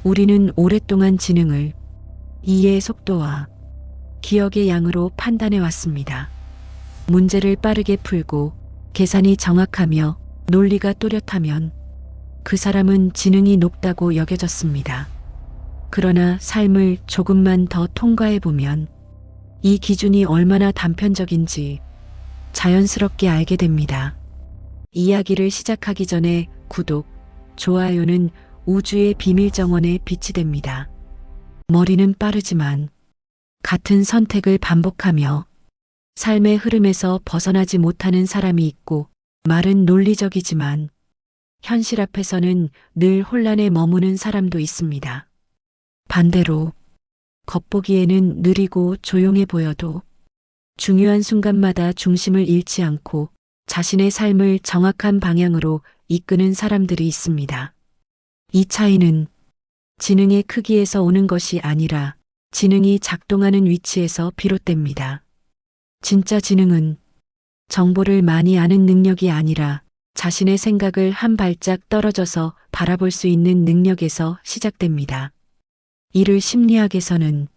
우리는 오랫동안 지능을 이해의 속도와 기억의 양으로 판단해 왔습니다. 문제를 빠르게 풀고 계산이 정확하며 논리가 또렷하면 그 사람은 지능이 높다고 여겨졌습니다. 그러나 삶을 조금만 더 통과해 보면 이 기준이 얼마나 단편적인지 자연스럽게 알게 됩니다. 이야기를 시작하기 전에 구독, 좋아요는 우주의 비밀 정원에 빛이 됩니다. 머리는 빠르지만 같은 선택을 반복하며 삶의 흐름에서 벗어나지 못하는 사람이 있고, 말은 논리적이지만 현실 앞에서는 늘 혼란에 머무는 사람도 있습니다. 반대로 겉보기에는 느리고 조용해 보여도 중요한 순간마다 중심을 잃지 않고 자신의 삶을 정확한 방향으로 이끄는 사람들이 있습니다. 이 차이는 지능의 크기에서 오는 것이 아니라 지능이 작동하는 위치에서 비롯됩니다. 진짜 지능은 정보를 많이 아는 능력이 아니라 자신의 생각을 한 발짝 떨어져서 바라볼 수 있는 능력에서 시작됩니다. 이를 심리학에서는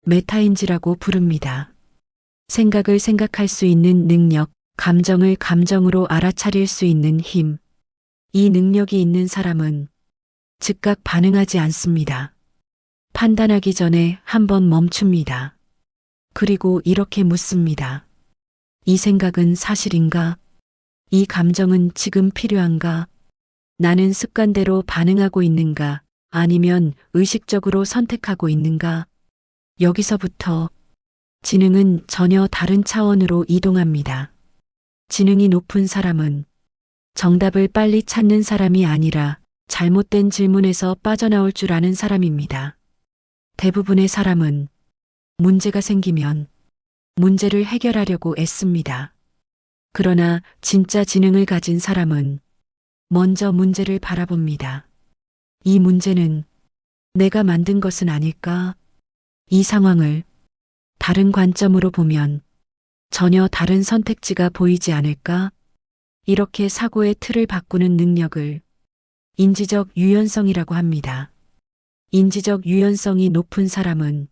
메타인지라고 부릅니다. 생각을 생각할 수 있는 능력, 감정을 감정으로 알아차릴 수 있는 힘. 이 능력이 있는 사람은 즉각 반응하지 않습니다. 판단하기 전에 한번 멈춥니다. 그리고 이렇게 묻습니다. 이 생각은 사실인가? 이 감정은 지금 필요한가? 나는 습관대로 반응하고 있는가? 아니면 의식적으로 선택하고 있는가? 여기서부터 지능은 전혀 다른 차원으로 이동합니다. 지능이 높은 사람은 정답을 빨리 찾는 사람이 아니라 잘못된 질문에서 빠져나올 줄 아는 사람입니다. 대부분의 사람은 문제가 생기면 문제를 해결하려고 애씁니다. 그러나 진짜 지능을 가진 사람은 먼저 문제를 바라봅니다. 이 문제는 내가 만든 것은 아닐까? 이 상황을 다른 관점으로 보면 전혀 다른 선택지가 보이지 않을까? 이렇게 사고의 틀을 바꾸는 능력을 인지적 유연성이라고 합니다. 인지적 유연성이 높은 사람은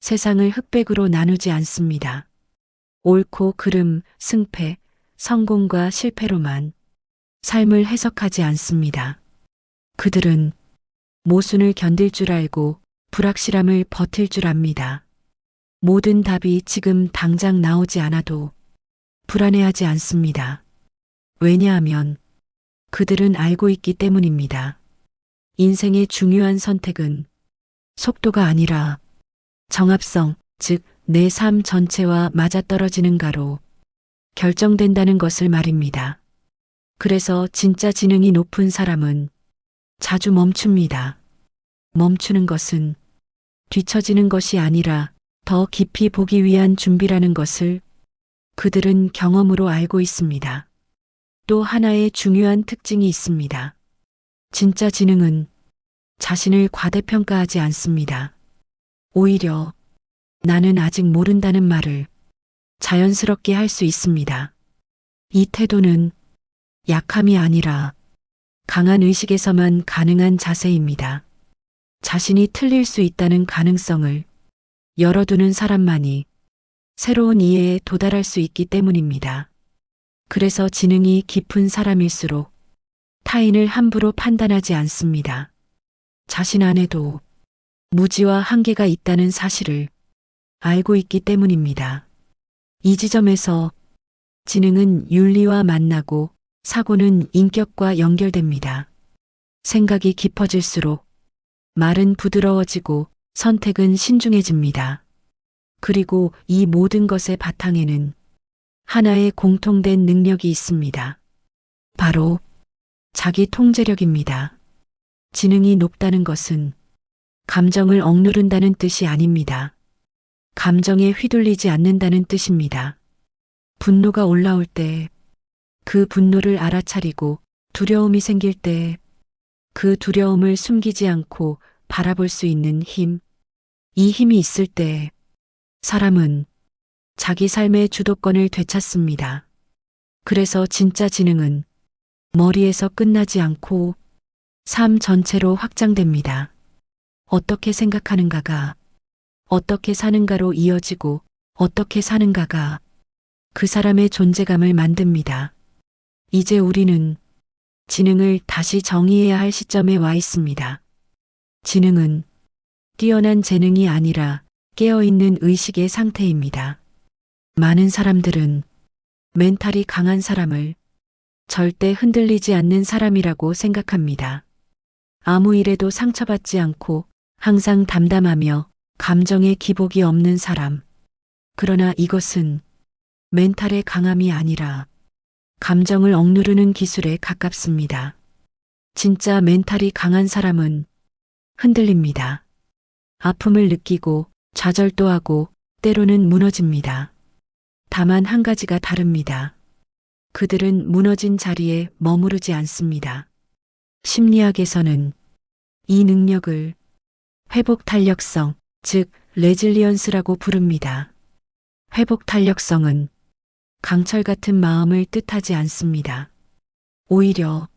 세상을 흑백으로 나누지 않습니다. 옳고 그름, 승패, 성공과 실패로만 삶을 해석하지 않습니다. 그들은 모순을 견딜 줄 알고 불확실함을 버틸 줄 압니다. 모든 답이 지금 당장 나오지 않아도 불안해하지 않습니다. 왜냐하면 그들은 알고 있기 때문입니다. 인생의 중요한 선택은 속도가 아니라 정합성, 즉 내 삶 전체와 맞아떨어지는가로 결정된다는 것을 말입니다. 그래서 진짜 지능이 높은 사람은 자주 멈춥니다. 멈추는 것은 뒤처지는 것이 아니라 더 깊이 보기 위한 준비라는 것을 그들은 경험으로 알고 있습니다. 또 하나의 중요한 특징이 있습니다. 진짜 지능은 자신을 과대평가하지 않습니다. 오히려 나는 아직 모른다는 말을 자연스럽게 할 수 있습니다. 이 태도는 약함이 아니라 강한 의식에서만 가능한 자세입니다. 자신이 틀릴 수 있다는 가능성을 열어두는 사람만이 새로운 이해에 도달할 수 있기 때문입니다. 그래서 지능이 깊은 사람일수록 타인을 함부로 판단하지 않습니다. 자신 안에도 무지와 한계가 있다는 사실을 알고 있기 때문입니다. 이 지점에서 지능은 윤리와 만나고 사고는 인격과 연결됩니다. 생각이 깊어질수록 말은 부드러워지고 선택은 신중해집니다. 그리고 이 모든 것의 바탕에는 하나의 공통된 능력이 있습니다. 바로 자기 통제력입니다. 지능이 높다는 것은 감정을 억누른다는 뜻이 아닙니다. 감정에 휘둘리지 않는다는 뜻입니다. 분노가 올라올 때 그 분노를 알아차리고 두려움이 생길 때 그 두려움을 숨기지 않고 바라볼 수 있는 힘, 이 힘이 있을 때 사람은 자기 삶의 주도권을 되찾습니다. 그래서 진짜 지능은 머리에서 끝나지 않고 삶 전체로 확장됩니다. 어떻게 생각하는가가 어떻게 사는가로 이어지고 어떻게 사는가가 그 사람의 존재감을 만듭니다. 이제 우리는 지능을 다시 정의해야 할 시점에 와 있습니다. 지능은 뛰어난 재능이 아니라 깨어있는 의식의 상태입니다. 많은 사람들은 멘탈이 강한 사람을 절대 흔들리지 않는 사람이라고 생각합니다. 아무 일에도 상처받지 않고 항상 담담하며 감정의 기복이 없는 사람. 그러나 이것은 멘탈의 강함이 아니라 감정을 억누르는 기술에 가깝습니다. 진짜 멘탈이 강한 사람은 흔들립니다. 아픔을 느끼고 좌절도 하고 때로는 무너집니다. 다만 한 가지가 다릅니다. 그들은 무너진 자리에 머무르지 않습니다. 심리학에서는 이 능력을 회복 탄력성, 즉 레질리언스라고 부릅니다. 회복 탄력성은 강철 같은 마음을 뜻하지 않습니다. 오히려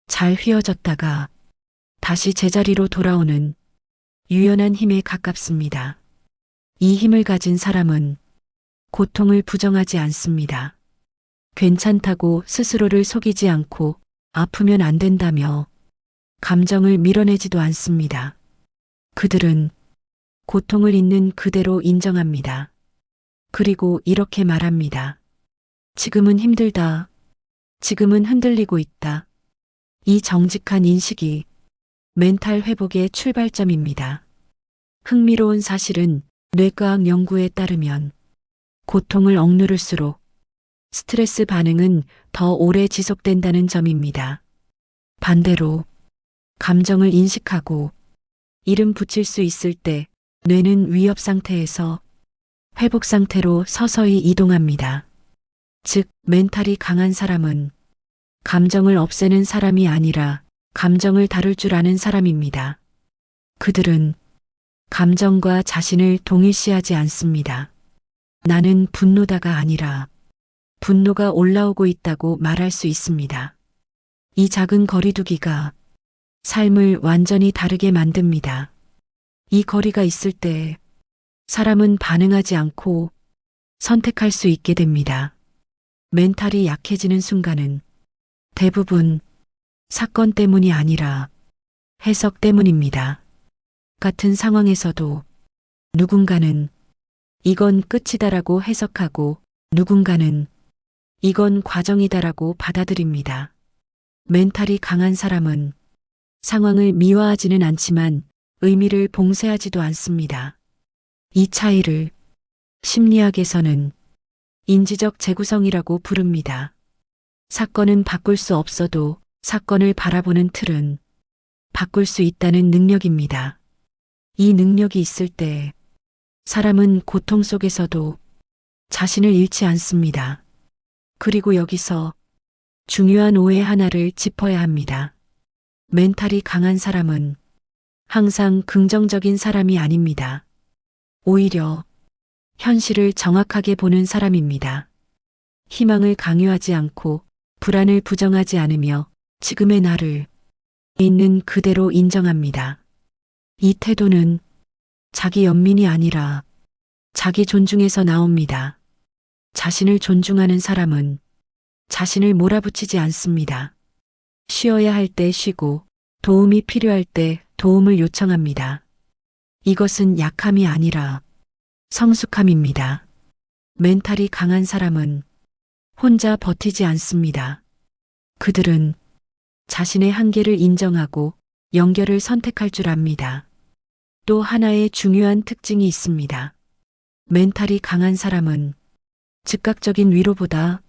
잘 휘어졌다가 다시 제자리로 돌아오는 유연한 힘에 가깝습니다. 이 힘을 가진 사람은 고통을 부정하지 않습니다. 괜찮다고 스스로를 속이지 않고 아프면 안 된다며 감정을 밀어내지도 않습니다. 그들은 고통을 있는 그대로 인정합니다. 그리고 이렇게 말합니다. 지금은 힘들다. 지금은 흔들리고 있다. 이 정직한 인식이 멘탈 회복의 출발점입니다. 흥미로운 사실은 뇌과학 연구에 따르면 고통을 억누를수록 스트레스 반응은 더 오래 지속된다는 점입니다. 반대로 감정을 인식하고 이름 붙일 수 있을 때 뇌는 위협 상태에서 회복 상태로 서서히 이동합니다. 즉, 멘탈이 강한 사람은 감정을 없애는 사람이 아니라 감정을 다룰 줄 아는 사람입니다. 그들은 감정과 자신을 동일시하지 않습니다. 나는 분노다가 아니라 분노가 올라오고 있다고 말할 수 있습니다. 이 작은 거리두기가 삶을 완전히 다르게 만듭니다. 이 거리가 있을 때 사람은 반응하지 않고 선택할 수 있게 됩니다. 멘탈이 약해지는 순간은 대부분 사건 때문이 아니라 해석 때문입니다. 같은 상황에서도 누군가는 이건 끝이다라고 해석하고 누군가는 이건 과정이다라고 받아들입니다. 멘탈이 강한 사람은 상황을 미화하지는 않지만 의미를 봉쇄하지도 않습니다. 이 차이를 심리학에서는 인지적 재구성이라고 부릅니다. 사건은 바꿀 수 없어도 사건을 바라보는 틀은 바꿀 수 있다는 능력입니다. 이 능력이 있을 때 사람은 고통 속에서도 자신을 잃지 않습니다. 그리고 여기서 중요한 오해 하나를 짚어야 합니다. 멘탈이 강한 사람은 항상 긍정적인 사람이 아닙니다. 오히려 현실을 정확하게 보는 사람입니다. 희망을 강요하지 않고 불안을 부정하지 않으며 지금의 나를 있는 그대로 인정합니다. 이 태도는 자기 연민이 아니라 자기 존중에서 나옵니다. 자신을 존중하는 사람은 자신을 몰아붙이지 않습니다. 쉬어야 할 때 쉬고 도움이 필요할 때 도움을 요청합니다. 이것은 약함이 아니라 성숙함입니다. 멘탈이 강한 사람은 혼자 버티지 않습니다. 그들은 자신의 한계를 인정하고 연결을 선택할 줄 압니다. 또 하나의 중요한 특징이 있습니다. 멘탈이 강한 사람은 즉각적인 위로보다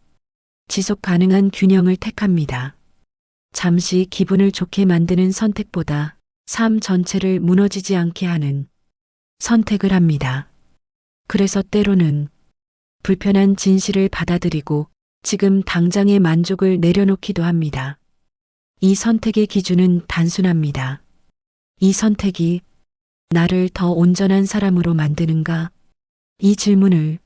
지속 가능한 균형을 택합니다. 잠시 기분을 좋게 만드는 선택보다 삶 전체를 무너지지 않게 하는 선택을 합니다. 그래서 때로는 불편한 진실을 받아들이고 지금 당장의 만족을 내려놓기도 합니다. 이 선택의 기준은 단순합니다. 이 선택이 나를 더 온전한 사람으로 만드는가? 이 질문을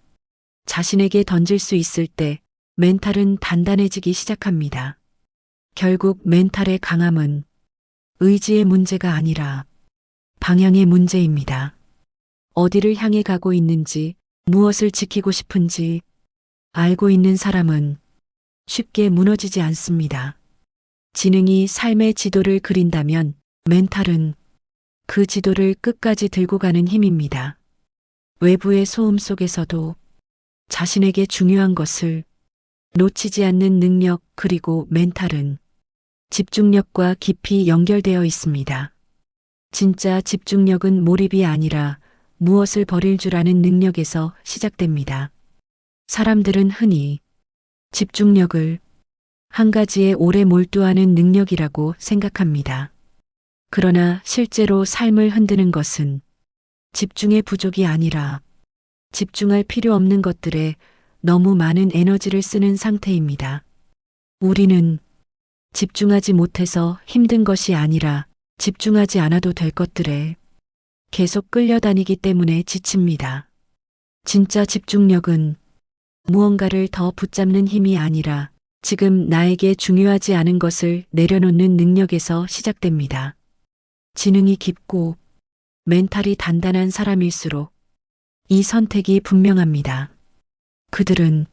자신에게 던질 수 있을 때 멘탈은 단단해지기 시작합니다. 결국 멘탈의 강함은 의지의 문제가 아니라 방향의 문제입니다. 어디를 향해 가고 있는지, 무엇을 지키고 싶은지 알고 있는 사람은 쉽게 무너지지 않습니다. 지능이 삶의 지도를 그린다면 멘탈은 그 지도를 끝까지 들고 가는 힘입니다. 외부의 소음 속에서도 자신에게 중요한 것을 놓치지 않는 능력 그리고 멘탈은 집중력과 깊이 연결되어 있습니다. 진짜 집중력은 몰입이 아니라 무엇을 버릴 줄 아는 능력에서 시작됩니다. 사람들은 흔히 집중력을 한 가지에 오래 몰두하는 능력이라고 생각합니다. 그러나 실제로 삶을 흔드는 것은 집중의 부족이 아니라 집중할 필요 없는 것들에 너무 많은 에너지를 쓰는 상태입니다. 우리는 집중하지 못해서 힘든 것이 아니라 집중하지 않아도 될 것들에 계속 끌려다니기 때문에 지칩니다. 진짜 집중력은 무언가를 더 붙잡는 힘이 아니라 지금 나에게 중요하지 않은 것을 내려놓는 능력에서 시작됩니다. 지능이 깊고 멘탈이 단단한 사람일수록 이 선택이 분명합니다. 그들은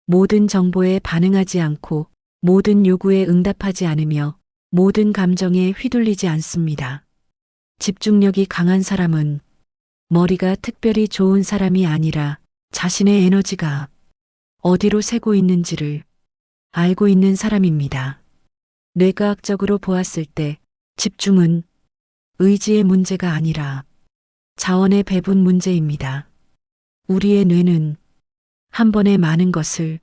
모든 정보에 반응하지 않고 모든 요구에 응답하지 않으며 모든 감정에 휘둘리지 않습니다. 집중력이 강한 사람은 머리가 특별히 좋은 사람이 아니라 자신의 에너지가 어디로 새고 있는지를 알고 있는 사람입니다. 뇌과학적으로 보았을 때 집중은 의지의 문제가 아니라 자원의 배분 문제입니다. 우리의 뇌는 한 번에 많은 것을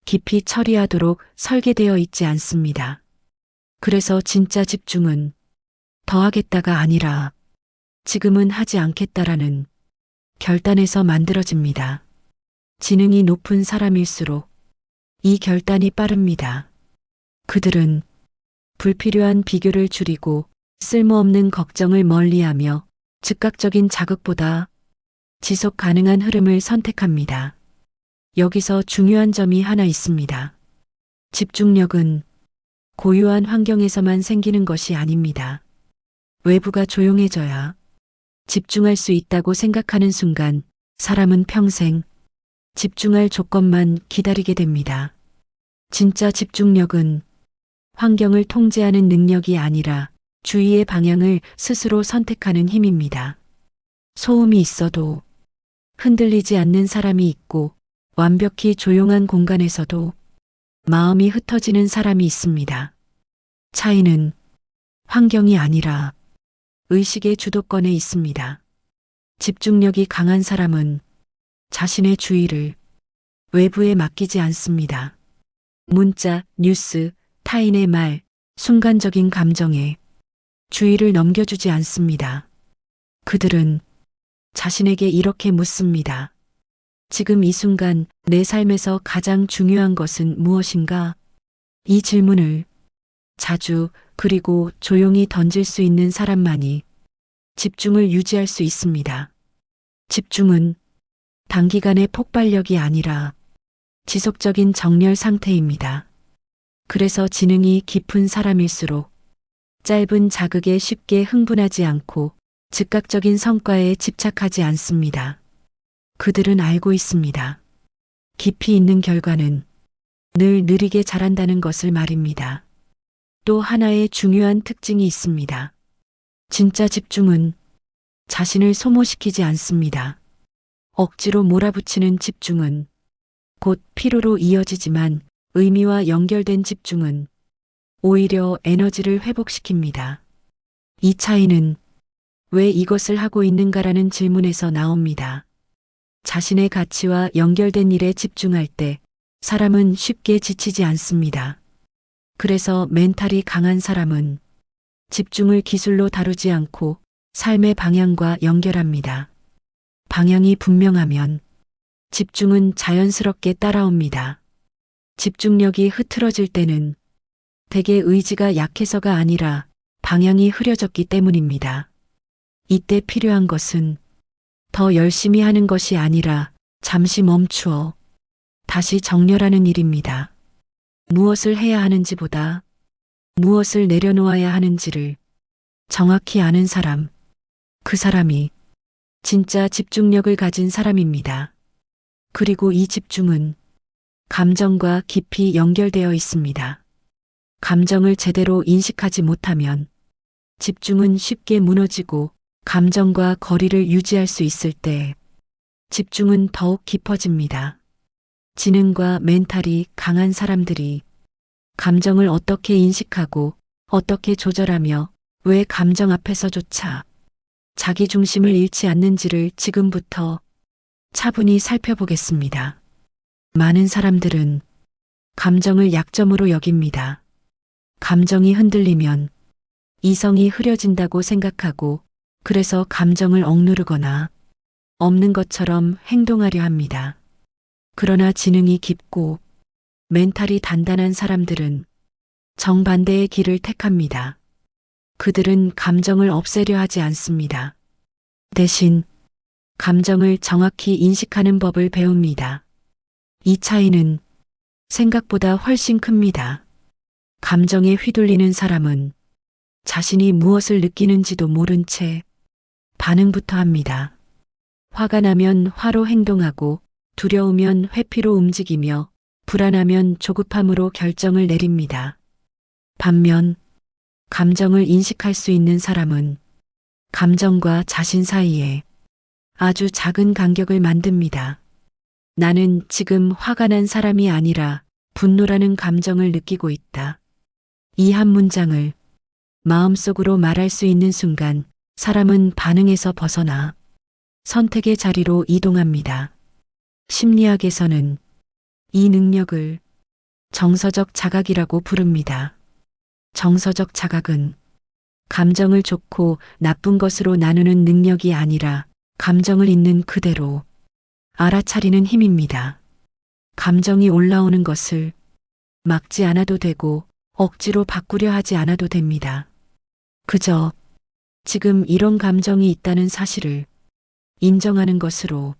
깊이 처리하도록 설계되어 있지 않습니다. 그래서 진짜 집중은 더 하겠다가 아니라 지금은 하지 않겠다라는 결단에서 만들어집니다. 지능이 높은 사람일수록 이 결단이 빠릅니다. 그들은 불필요한 비교를 줄이고 쓸모없는 걱정을 멀리하며 즉각적인 자극보다 지속 가능한 흐름을 선택합니다. 여기서 중요한 점이 하나 있습니다. 집중력은 고요한 환경에서만 생기는 것이 아닙니다. 외부가 조용해져야 집중할 수 있다고 생각하는 순간 사람은 평생 집중할 조건만 기다리게 됩니다. 진짜 집중력은 환경을 통제하는 능력이 아니라 주의의 방향을 스스로 선택하는 힘입니다. 소음이 있어도 흔들리지 않는 사람이 있고 완벽히 조용한 공간에서도 마음이 흩어지는 사람이 있습니다. 차이는 환경이 아니라 의식의 주도권에 있습니다. 집중력이 강한 사람은 자신의 주의를 외부에 맡기지 않습니다. 문자, 뉴스, 타인의 말, 순간적인 감정에 주의를 넘겨주지 않습니다. 그들은 자신에게 이렇게 묻습니다. 지금 이 순간 내 삶에서 가장 중요한 것은 무엇인가? 이 질문을 자주 그리고 조용히 던질 수 있는 사람만이 집중을 유지할 수 있습니다. 집중은 단기간의 폭발력이 아니라 지속적인 정렬 상태입니다. 그래서 지능이 깊은 사람일수록 짧은 자극에 쉽게 흥분하지 않고 즉각적인 성과에 집착하지 않습니다. 그들은 알고 있습니다. 깊이 있는 결과는 늘 느리게 자란다는 것을 말입니다. 또 하나의 중요한 특징이 있습니다. 진짜 집중은 자신을 소모시키지 않습니다. 억지로 몰아붙이는 집중은 곧 피로로 이어지지만 의미와 연결된 집중은 오히려 에너지를 회복시킵니다. 이 차이는 왜 이것을 하고 있는가라는 질문에서 나옵니다. 자신의 가치와 연결된 일에 집중할 때 사람은 쉽게 지치지 않습니다. 그래서 멘탈이 강한 사람은 집중을 기술로 다루지 않고 삶의 방향과 연결합니다. 방향이 분명하면 집중은 자연스럽게 따라옵니다. 집중력이 흐트러질 때는 대개 의지가 약해서가 아니라 방향이 흐려졌기 때문입니다. 이때 필요한 것은 더 열심히 하는 것이 아니라 잠시 멈추어 다시 정렬하는 일입니다. 무엇을 해야 하는지보다 무엇을 내려놓아야 하는지를 정확히 아는 사람, 그 사람이 진짜 집중력을 가진 사람입니다. 그리고 이 집중은 감정과 깊이 연결되어 있습니다. 감정을 제대로 인식하지 못하면 집중은 쉽게 무너지고, 감정과 거리를 유지할 수 있을 때 집중은 더욱 깊어집니다. 지능과 멘탈이 강한 사람들이 감정을 어떻게 인식하고 어떻게 조절하며 왜 감정 앞에서조차 자기 중심을 잃지 않는지를 지금부터 차분히 살펴보겠습니다. 많은 사람들은 감정을 약점으로 여깁니다. 감정이 흔들리면 이성이 흐려진다고 생각하고, 그래서 감정을 억누르거나 없는 것처럼 행동하려 합니다. 그러나 지능이 깊고 멘탈이 단단한 사람들은 정반대의 길을 택합니다. 그들은 감정을 없애려 하지 않습니다. 대신 감정을 정확히 인식하는 법을 배웁니다. 이 차이는 생각보다 훨씬 큽니다. 감정에 휘둘리는 사람은 자신이 무엇을 느끼는지도 모른 채 반응부터 합니다. 화가 나면 화로 행동하고, 두려우면 회피로 움직이며, 불안하면 조급함으로 결정을 내립니다. 반면 감정을 인식할 수 있는 사람은 감정과 자신 사이에 아주 작은 간격을 만듭니다. 나는 지금 화가 난 사람이 아니라 분노라는 감정을 느끼고 있다. 이 한 문장을 마음속으로 말할 수 있는 순간 사람은 반응에서 벗어나 선택의 자리로 이동합니다. 심리학에서는 이 능력을 정서적 자각이라고 부릅니다. 정서적 자각은 감정을 좋고 나쁜 것으로 나누는 능력이 아니라 감정을 있는 그대로 알아차리는 힘입니다. 감정이 올라오는 것을 막지 않아도 되고 억지로 바꾸려 하지 않아도 됩니다. 그저 지금 이런 감정이 있다는 사실을 인정하는 것으로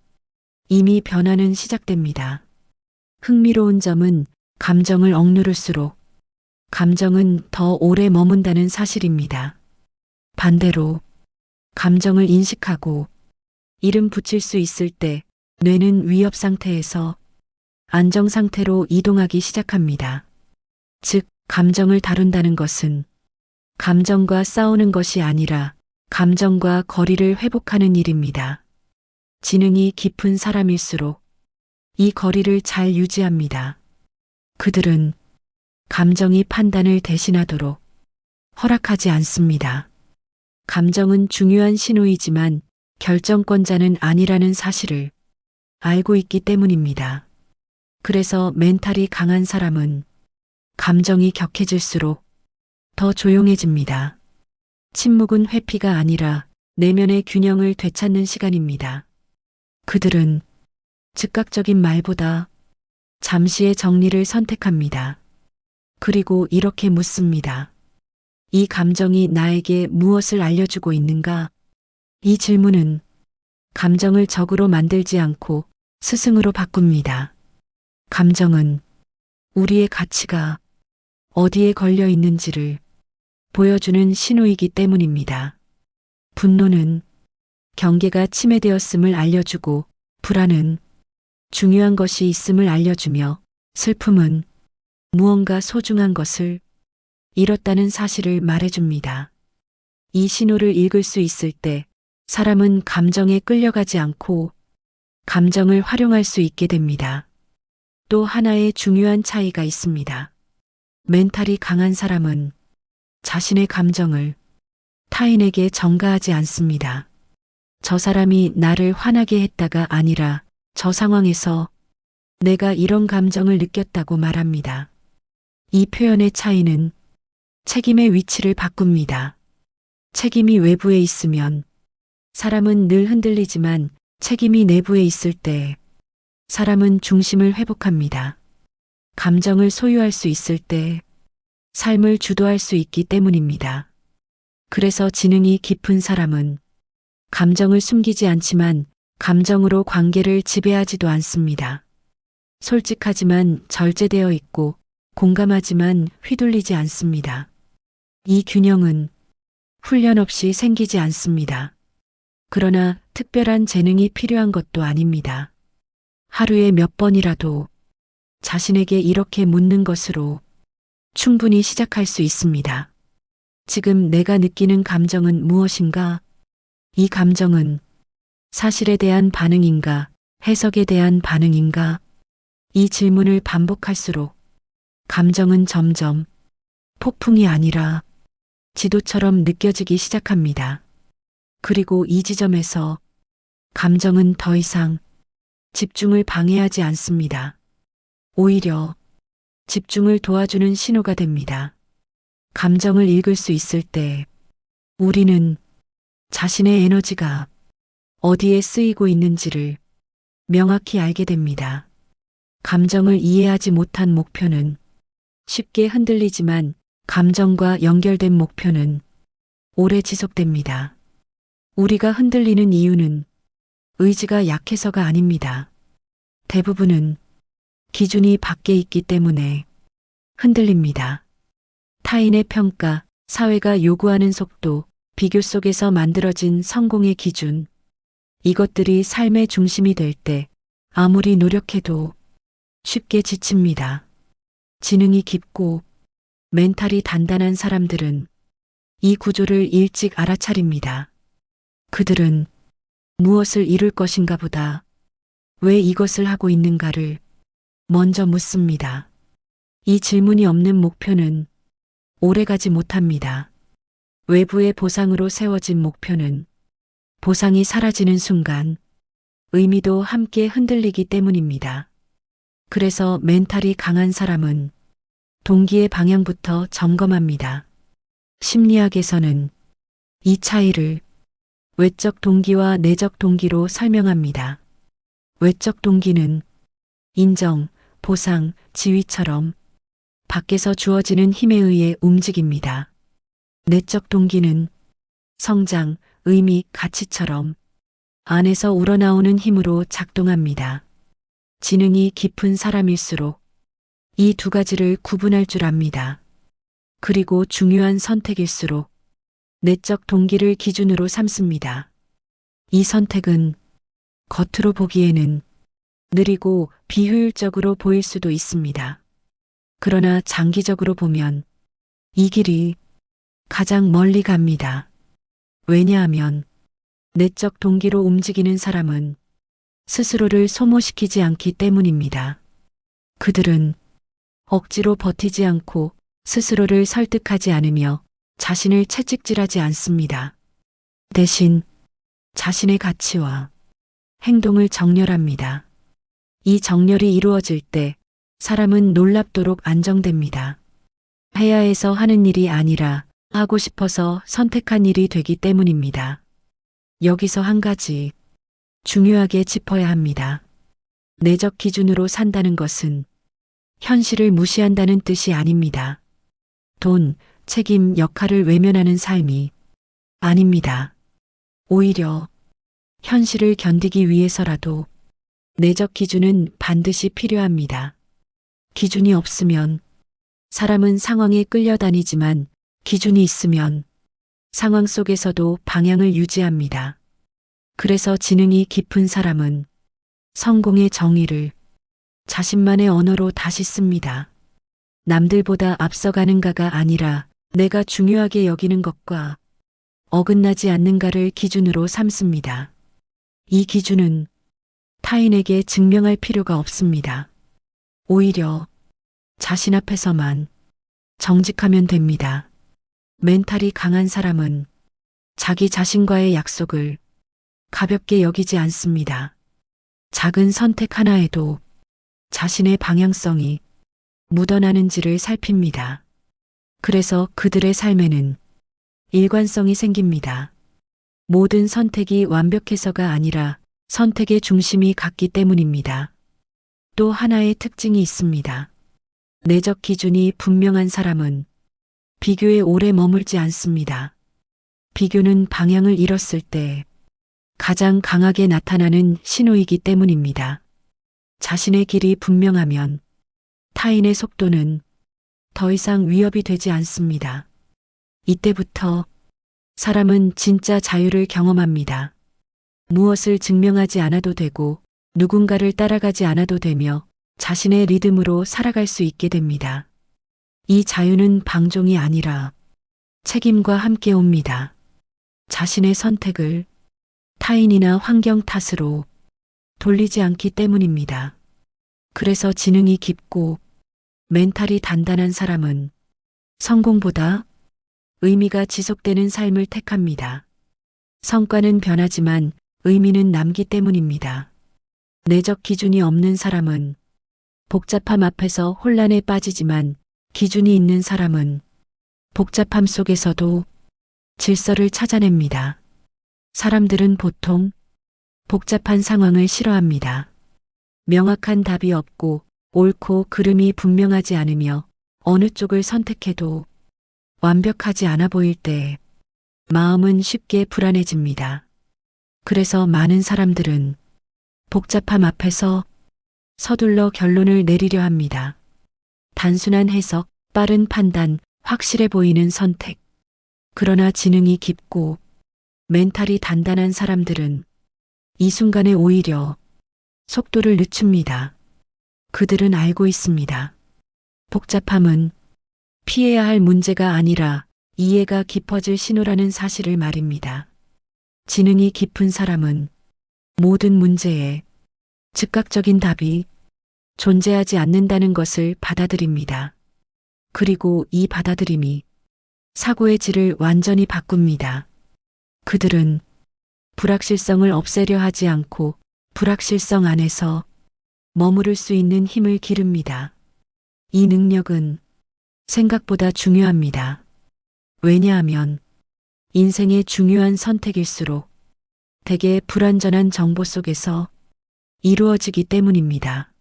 이미 변화는 시작됩니다. 흥미로운 점은 감정을 억누를수록 감정은 더 오래 머문다는 사실입니다. 반대로 감정을 인식하고 이름 붙일 수 있을 때 뇌는 위협 상태에서 안정 상태로 이동하기 시작합니다. 즉, 감정을 다룬다는 것은 감정과 싸우는 것이 아니라 감정과 거리를 회복하는 일입니다. 지능이 깊은 사람일수록 이 거리를 잘 유지합니다. 그들은 감정이 판단을 대신하도록 허락하지 않습니다. 감정은 중요한 신호이지만 결정권자는 아니라는 사실을 알고 있기 때문입니다. 그래서 멘탈이 강한 사람은 감정이 격해질수록 더 조용해집니다. 침묵은 회피가 아니라 내면의 균형을 되찾는 시간입니다. 그들은 즉각적인 말보다 잠시의 정리를 선택합니다. 그리고 이렇게 묻습니다. 이 감정이 나에게 무엇을 알려주고 있는가? 이 질문은 감정을 적으로 만들지 않고 스승으로 바꿉니다. 감정은 우리의 가치가 어디에 걸려 있는지를 보여주는 신호이기 때문입니다. 분노는 경계가 침해되었음을 알려주고, 불안은 중요한 것이 있음을 알려주며, 슬픔은 무언가 소중한 것을 잃었다는 사실을 말해줍니다. 이 신호를 읽을 수 있을 때 사람은 감정에 끌려가지 않고 감정을 활용할 수 있게 됩니다. 또 하나의 중요한 차이가 있습니다. 멘탈이 강한 사람은 자신의 감정을 타인에게 전가하지 않습니다. 저 사람이 나를 화나게 했다가 아니라 저 상황에서 내가 이런 감정을 느꼈다고 말합니다. 이 표현의 차이는 책임의 위치를 바꿉니다. 책임이 외부에 있으면 사람은 늘 흔들리지만, 책임이 내부에 있을 때 사람은 중심을 회복합니다. 감정을 소유할 수 있을 때 삶을 주도할 수 있기 때문입니다. 그래서 지능이 깊은 사람은 감정을 숨기지 않지만 감정으로 관계를 지배하지도 않습니다. 솔직하지만 절제되어 있고 공감하지만 휘둘리지 않습니다. 이 균형은 훈련 없이 생기지 않습니다. 그러나 특별한 재능이 필요한 것도 아닙니다. 하루에 몇 번이라도 자신에게 이렇게 묻는 것으로 충분히 시작할 수 있습니다. 지금 내가 느끼는 감정은 무엇인가? 이 감정은 사실에 대한 반응인가? 해석에 대한 반응인가? 이 질문을 반복할수록 감정은 점점 폭풍이 아니라 지도처럼 느껴지기 시작합니다. 그리고 이 지점에서 감정은 더 이상 집중을 방해하지 않습니다. 오히려 집중을 도와주는 신호가 됩니다. 감정을 읽을 수 있을 때 우리는 자신의 에너지가 어디에 쓰이고 있는지를 명확히 알게 됩니다. 감정을 이해하지 못한 목표는 쉽게 흔들리지만 감정과 연결된 목표는 오래 지속됩니다. 우리가 흔들리는 이유는 의지가 약해서가 아닙니다. 대부분은 기준이 밖에 있기 때문에 흔들립니다. 타인의 평가, 사회가 요구하는 속도, 비교 속에서 만들어진 성공의 기준, 이것들이 삶의 중심이 될 때 아무리 노력해도 쉽게 지칩니다. 지능이 깊고 멘탈이 단단한 사람들은 이 구조를 일찍 알아차립니다. 그들은 무엇을 이룰 것인가 보다 왜 이것을 하고 있는가를 먼저 묻습니다. 이 질문이 없는 목표는 오래가지 못합니다. 외부의 보상으로 세워진 목표는 보상이 사라지는 순간 의미도 함께 흔들리기 때문입니다. 그래서 멘탈이 강한 사람은 동기의 방향부터 점검합니다. 심리학에서는 이 차이를 외적 동기와 내적 동기로 설명합니다. 외적 동기는 인정, 보상, 지위처럼 밖에서 주어지는 힘에 의해 움직입니다. 내적 동기는 성장, 의미, 가치처럼 안에서 우러나오는 힘으로 작동합니다. 지능이 깊은 사람일수록 이 두 가지를 구분할 줄 압니다. 그리고 중요한 선택일수록 내적 동기를 기준으로 삼습니다. 이 선택은 겉으로 보기에는 느리고 비효율적으로 보일 수도 있습니다. 그러나 장기적으로 보면 이 길이 가장 멀리 갑니다. 왜냐하면 내적 동기로 움직이는 사람은 스스로를 소모시키지 않기 때문입니다. 그들은 억지로 버티지 않고 스스로를 설득하지 않으며 자신을 채찍질하지 않습니다. 대신 자신의 가치와 행동을 정렬합니다. 이 정렬이 이루어질 때 사람은 놀랍도록 안정됩니다. 해야 해서 하는 일이 아니라 하고 싶어서 선택한 일이 되기 때문입니다. 여기서 한 가지 중요하게 짚어야 합니다. 내적 기준으로 산다는 것은 현실을 무시한다는 뜻이 아닙니다. 돈, 책임, 역할을 외면하는 삶이 아닙니다. 오히려 현실을 견디기 위해서라도 내적 기준은 반드시 필요합니다. 기준이 없으면 사람은 상황에 끌려다니지만 기준이 있으면 상황 속에서도 방향을 유지합니다. 그래서 지능이 깊은 사람은 성공의 정의를 자신만의 언어로 다시 씁니다. 남들보다 앞서가는가가 아니라 내가 중요하게 여기는 것과 어긋나지 않는가를 기준으로 삼습니다. 이 기준은 타인에게 증명할 필요가 없습니다. 오히려 자신 앞에서만 정직하면 됩니다. 멘탈이 강한 사람은 자기 자신과의 약속을 가볍게 여기지 않습니다. 작은 선택 하나에도 자신의 방향성이 묻어나는지를 살핍니다. 그래서 그들의 삶에는 일관성이 생깁니다. 모든 선택이 완벽해서가 아니라 선택의 중심이 같기 때문입니다. 또 하나의 특징이 있습니다. 내적 기준이 분명한 사람은 비교에 오래 머물지 않습니다. 비교는 방향을 잃었을 때 가장 강하게 나타나는 신호이기 때문입니다. 자신의 길이 분명하면 타인의 속도는 더 이상 위협이 되지 않습니다. 이때부터 사람은 진짜 자유를 경험합니다. 무엇을 증명하지 않아도 되고 누군가를 따라가지 않아도 되며 자신의 리듬으로 살아갈 수 있게 됩니다. 이 자유는 방종이 아니라 책임과 함께 옵니다. 자신의 선택을 타인이나 환경 탓으로 돌리지 않기 때문입니다. 그래서 지능이 깊고 멘탈이 단단한 사람은 성공보다 의미가 지속되는 삶을 택합니다. 성과는 변하지만 의미는 남기 때문입니다. 내적 기준이 없는 사람은 복잡함 앞에서 혼란에 빠지지만 기준이 있는 사람은 복잡함 속에서도 질서를 찾아냅니다. 사람들은 보통 복잡한 상황을 싫어합니다. 명확한 답이 없고 옳고 그름이 분명하지 않으며 어느 쪽을 선택해도 완벽하지 않아 보일 때 마음은 쉽게 불안해집니다. 그래서 많은 사람들은 복잡함 앞에서 서둘러 결론을 내리려 합니다. 단순한 해석, 빠른 판단, 확실해 보이는 선택. 그러나 지능이 깊고 멘탈이 단단한 사람들은 이 순간에 오히려 속도를 늦춥니다. 그들은 알고 있습니다. 복잡함은 피해야 할 문제가 아니라 이해가 깊어질 신호라는 사실을 말입니다. 지능이 깊은 사람은 모든 문제에 즉각적인 답이 존재하지 않는다는 것을 받아들입니다. 그리고 이 받아들임이 사고의 질을 완전히 바꿉니다. 그들은 불확실성을 없애려 하지 않고 불확실성 안에서 머무를 수 있는 힘을 기릅니다. 이 능력은 생각보다 중요합니다. 왜냐하면 인생의 중요한 선택일수록 대개 불완전한 정보 속에서 이루어지기 때문입니다.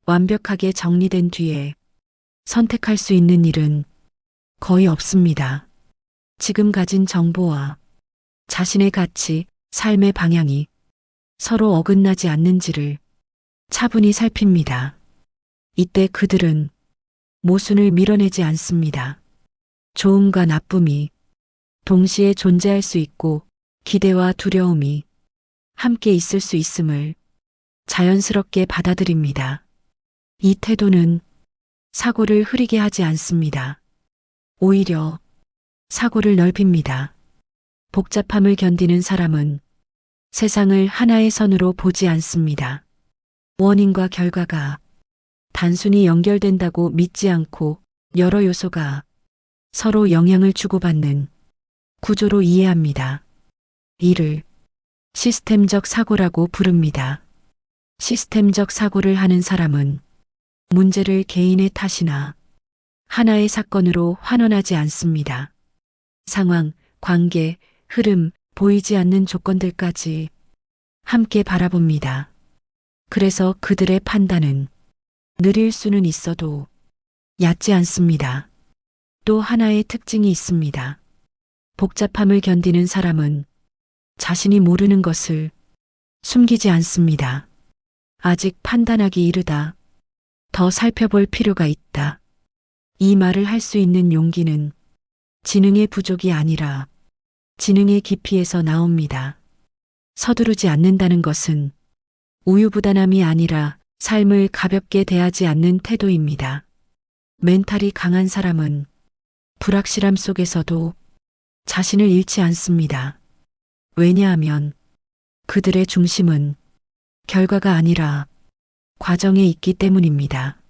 완벽하게 정리된 뒤에 선택할 수 있는 일은 거의 없습니다. 지금 가진 정보와 자신의 가치, 삶의 방향이 서로 어긋나지 않는지를 차분히 살핍니다. 이때 그들은 모순을 밀어내지 않습니다. 좋음과 나쁨이 동시에 존재할 수 있고 기대와 두려움이 함께 있을 수 있음을 자연스럽게 받아들입니다. 이 태도는 사고를 흐리게 하지 않습니다. 오히려 사고를 넓힙니다. 복잡함을 견디는 사람은 세상을 하나의 선으로 보지 않습니다. 원인과 결과가 단순히 연결된다고 믿지 않고 여러 요소가 서로 영향을 주고받는 구조로 이해합니다. 이를 시스템적 사고라고 부릅니다. 시스템적 사고를 하는 사람은 문제를 개인의 탓이나 하나의 사건으로 환원하지 않습니다. 상황, 관계, 흐름, 보이지 않는 조건들까지 함께 바라봅니다. 그래서 그들의 판단은 느릴 수는 있어도 얕지 않습니다. 또 하나의 특징이 있습니다. 복잡함을 견디는 사람은 자신이 모르는 것을 숨기지 않습니다. 아직 판단하기 이르다. 더 살펴볼 필요가 있다. 이 말을 할 수 있는 용기는 지능의 부족이 아니라 지능의 깊이에서 나옵니다. 서두르지 않는다는 것은 우유부단함이 아니라 삶을 가볍게 대하지 않는 태도입니다. 멘탈이 강한 사람은 불확실함 속에서도 자신을 잃지 않습니다. 왜냐하면 그들의 중심은 결과가 아니라 과정에 있기 때문입니다.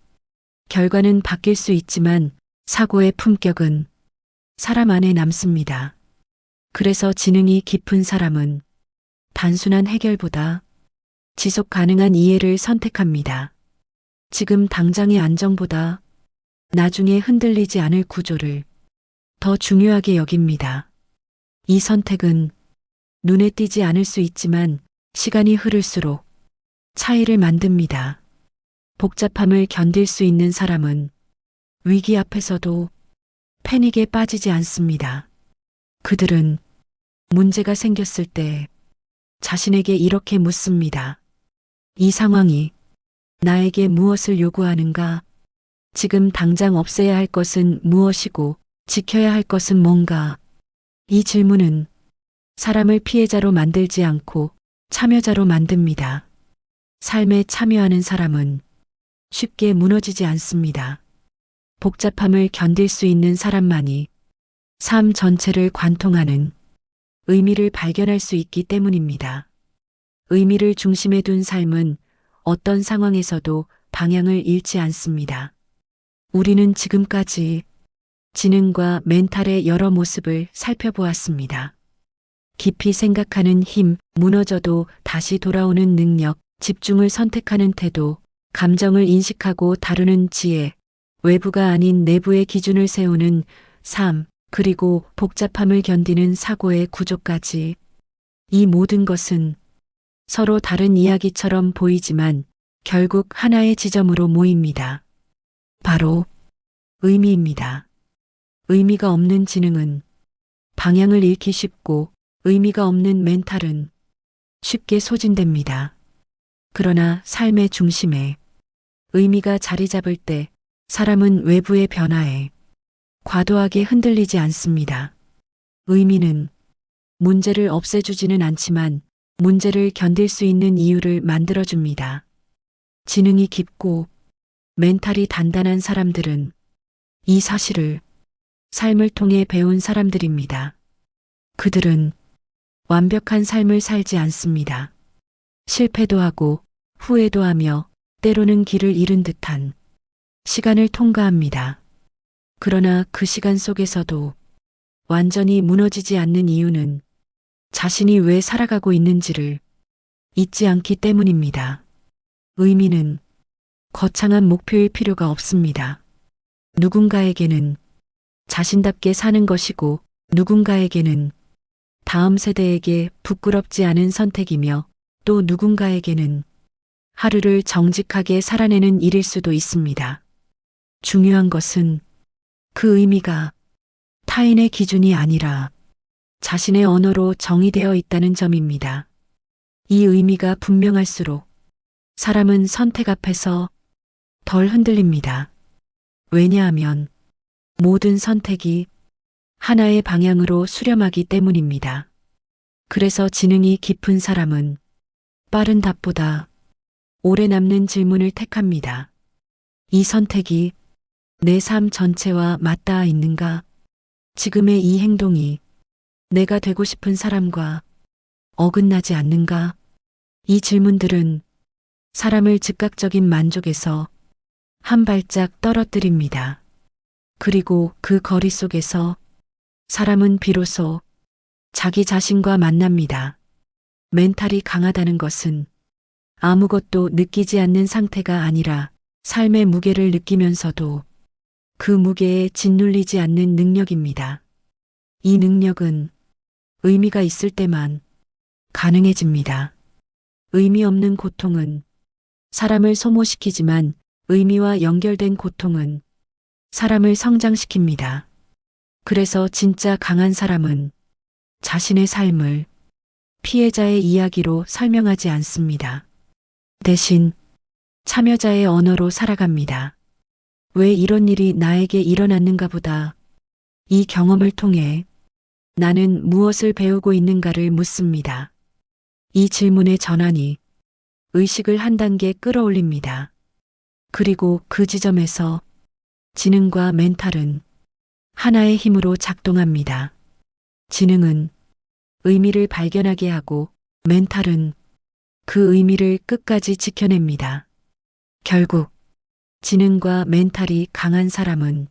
결과는 바뀔 수 있지만 사고의 품격은 사람 안에 남습니다. 그래서 지능이 깊은 사람은 단순한 해결보다 지속 가능한 이해를 선택합니다. 지금 당장의 안정보다 나중에 흔들리지 않을 구조를 더 중요하게 여깁니다. 이 선택은 눈에 띄지 않을 수 있지만 시간이 흐를수록 차이를 만듭니다. 복잡함을 견딜 수 있는 사람은 위기 앞에서도 패닉에 빠지지 않습니다. 그들은 문제가 생겼을 때 자신에게 이렇게 묻습니다. 이 상황이 나에게 무엇을 요구하는가? 지금 당장 없애야 할 것은 무엇이고 지켜야 할 것은 뭔가? 이 질문은 사람을 피해자로 만들지 않고 참여자로 만듭니다. 삶에 참여하는 사람은 쉽게 무너지지 않습니다. 복잡함을 견딜 수 있는 사람만이 삶 전체를 관통하는 의미를 발견할 수 있기 때문입니다. 의미를 중심에 둔 삶은 어떤 상황에서도 방향을 잃지 않습니다. 우리는 지금까지 지능과 멘탈의 여러 모습을 살펴보았습니다. 깊이 생각하는 힘, 무너져도 다시 돌아오는 능력, 집중을 선택하는 태도, 감정을 인식하고 다루는 지혜, 외부가 아닌 내부의 기준을 세우는 삶, 그리고 복잡함을 견디는 사고의 구조까지. 이 모든 것은 서로 다른 이야기처럼 보이지만 결국 하나의 지점으로 모입니다. 바로 의미입니다. 의미가 없는 지능은 방향을 잃기 쉽고 의미가 없는 멘탈은 쉽게 소진됩니다. 그러나 삶의 중심에 의미가 자리 잡을 때 사람은 외부의 변화에 과도하게 흔들리지 않습니다. 의미는 문제를 없애주지는 않지만 문제를 견딜 수 있는 이유를 만들어줍니다. 지능이 깊고 멘탈이 단단한 사람들은 이 사실을 삶을 통해 배운 사람들입니다. 그들은 완벽한 삶을 살지 않습니다. 실패도 하고 후회도 하며 때로는 길을 잃은 듯한 시간을 통과합니다. 그러나 그 시간 속에서도 완전히 무너지지 않는 이유는 자신이 왜 살아가고 있는지를 잊지 않기 때문입니다. 의미는 거창한 목표일 필요가 없습니다. 누군가에게는 자신답게 사는 것이고 누군가에게는 다음 세대에게 부끄럽지 않은 선택이며 또 누군가에게는 하루를 정직하게 살아내는 일일 수도 있습니다. 중요한 것은 그 의미가 타인의 기준이 아니라 자신의 언어로 정의되어 있다는 점입니다. 이 의미가 분명할수록 사람은 선택 앞에서 덜 흔들립니다. 왜냐하면 모든 선택이 하나의 방향으로 수렴하기 때문입니다. 그래서 지능이 깊은 사람은 빠른 답보다 오래 남는 질문을 택합니다. 이 선택이 내 삶 전체와 맞닿아 있는가? 지금의 이 행동이 내가 되고 싶은 사람과 어긋나지 않는가? 이 질문들은 사람을 즉각적인 만족에서 한 발짝 떨어뜨립니다. 그리고 그 거리 속에서 사람은 비로소 자기 자신과 만납니다. 멘탈이 강하다는 것은 아무것도 느끼지 않는 상태가 아니라 삶의 무게를 느끼면서도 그 무게에 짓눌리지 않는 능력입니다. 이 능력은 의미가 있을 때만 가능해집니다. 의미 없는 고통은 사람을 소모시키지만 의미와 연결된 고통은 사람을 성장시킵니다. 그래서 진짜 강한 사람은 자신의 삶을 피해자의 이야기로 설명하지 않습니다. 대신 참여자의 언어로 살아갑니다. 왜 이런 일이 나에게 일어났는가 보다. 이 경험을 통해 나는 무엇을 배우고 있는가를 묻습니다. 이 질문의 전환이 의식을 한 단계 끌어올립니다. 그리고 그 지점에서 지능과 멘탈은 하나의 힘으로 작동합니다. 지능은 의미를 발견하게 하고 멘탈은 그 의미를 끝까지 지켜냅니다. 결국 지능과 멘탈이 강한 사람은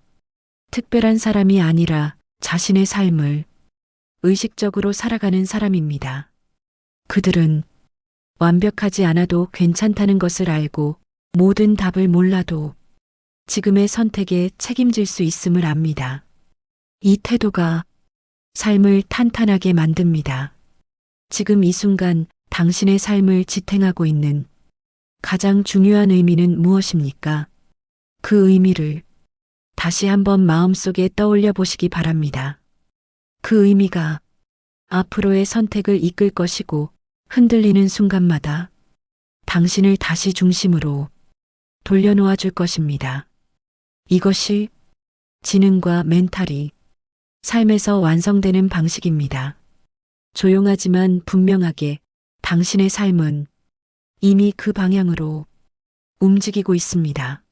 특별한 사람이 아니라 자신의 삶을 의식적으로 살아가는 사람입니다. 그들은 완벽하지 않아도 괜찮다는 것을 알고 모든 답을 몰라도 지금의 선택에 책임질 수 있음을 압니다. 이 태도가 삶을 탄탄하게 만듭니다. 지금 이 순간 당신의 삶을 지탱하고 있는 가장 중요한 의미는 무엇입니까? 그 의미를 다시 한번 마음속에 떠올려 보시기 바랍니다. 그 의미가 앞으로의 선택을 이끌 것이고 흔들리는 순간마다 당신을 다시 중심으로 돌려놓아 줄 것입니다. 이것이 지능과 멘탈이 삶에서 완성되는 방식입니다. 조용하지만 분명하게 당신의 삶은 이미 그 방향으로 움직이고 있습니다.